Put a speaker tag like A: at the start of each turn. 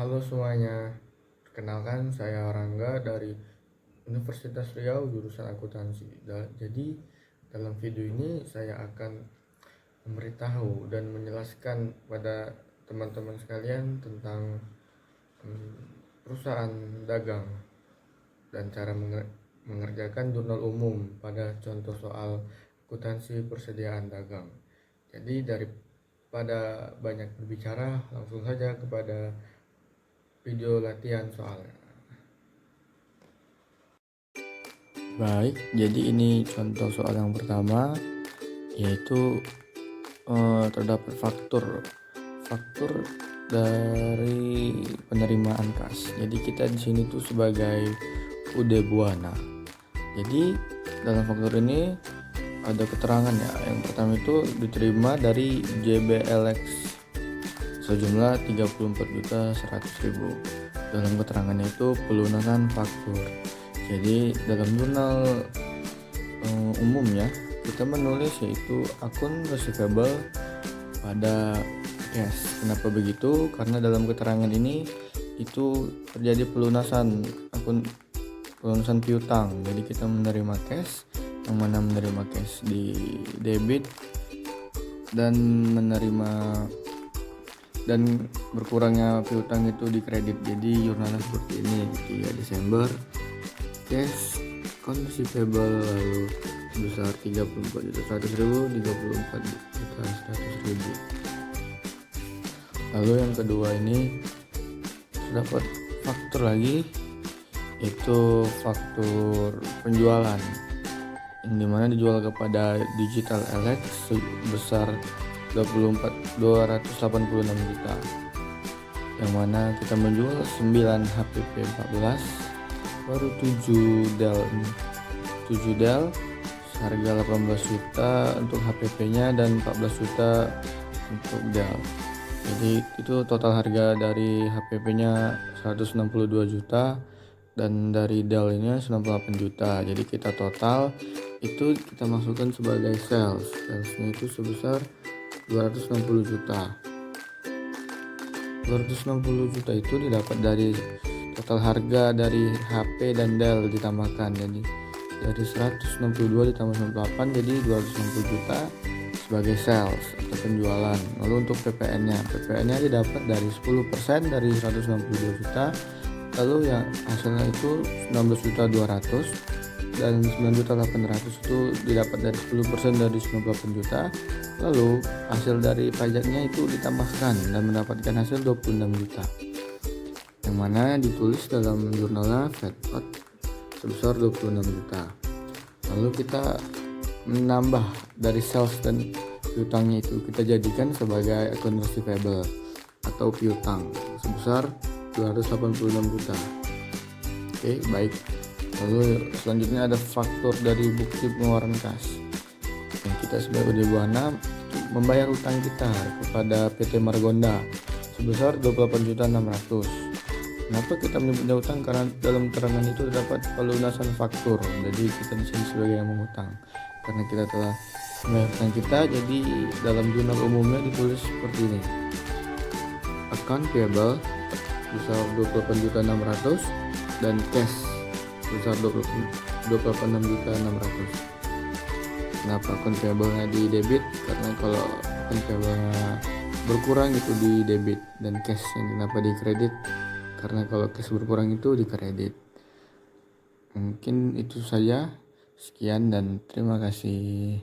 A: Halo semuanya, perkenalkan saya Rangga dari Universitas Riau jurusan akuntansi. Jadi dalam video ini saya akan memberitahu dan menjelaskan pada teman-teman sekalian tentang perusahaan dagang dan cara mengerjakan jurnal umum pada contoh soal akuntansi persediaan dagang. Jadi daripada banyak berbicara, langsung saja kepada video latihan soalnya. Baik, jadi ini contoh soal yang pertama, yaitu terdapat faktur dari penerimaan kas. Jadi kita di sini tuh sebagai UD Buana. Jadi dalam faktur ini ada keterangan ya. Yang pertama itu diterima dari JBLX sejumlah 34.100.000. Dalam keterangannya itu pelunasan faktur. Jadi dalam jurnal umumnya kita menulis yaitu akun receivable pada cash. Kenapa begitu? Karena dalam keterangan ini itu terjadi pelunasan piutang. Jadi kita menerima cash, yang mana menerima cash di debit dan berkurangnya piutang itu di kredit. Jadi jurnalnya seperti ini, 3 Desember cash receivable lalu sebesar 34.100.000, 34.100.000. Lalu yang kedua ini terdapat faktur lagi, itu faktur penjualan yang dimana dijual kepada Digital Elex sebesar 286 juta, yang mana kita menjual 9 HPP 14, baru 7 Dell harga 18 juta untuk HPP nya dan 14 juta untuk Dell. Jadi itu total harga dari HPP nya 162 juta dan dari Dell nya 98 juta. Jadi kita total itu kita masukkan sebagai salesnya itu sebesar 260 juta. 260 juta itu didapat dari total harga dari HP dan Dell ditambahkan. Jadi dari 162 ditambah 98 jadi 260 juta sebagai sales atau penjualan. Lalu untuk PPN-nya didapat dari 10% dari 162 juta. Lalu yang hasilnya itu 19.200 dan 9.800 itu didapat dari 10% dari 98 juta. Lalu hasil dari pajaknya itu ditambahkan dan mendapatkan hasil 26 juta, yang mana ditulis dalam jurnalnya FedPot sebesar 26 juta. Lalu kita menambah dari sales dan piutangnya itu kita jadikan sebagai akun receivable atau piutang sebesar 286 juta. Oke, baik. Lalu selanjutnya ada faktur dari bukti pengeluaran kas. Yang kita sebagai UD Buana membayar utang kita kepada PT Margonda sebesar 28.600. Kenapa kita menyebutnya utang? Karena dalam keterangan itu terdapat pelunasan faktur. Jadi kita di sini sebagai yang mengutang. Karena kita telah membayar utang kita, jadi dalam jurnal umumnya ditulis seperti ini. Account payable besar 28.600 dan cash besar 26.600. Kenapa account payable-nya di debit? Karena kalau account payable-nya berkurang itu di debit, dan cash yang kenapa di kredit? Karena kalau cash berkurang itu di kredit. Mungkin itu saja. Sekian dan terima kasih.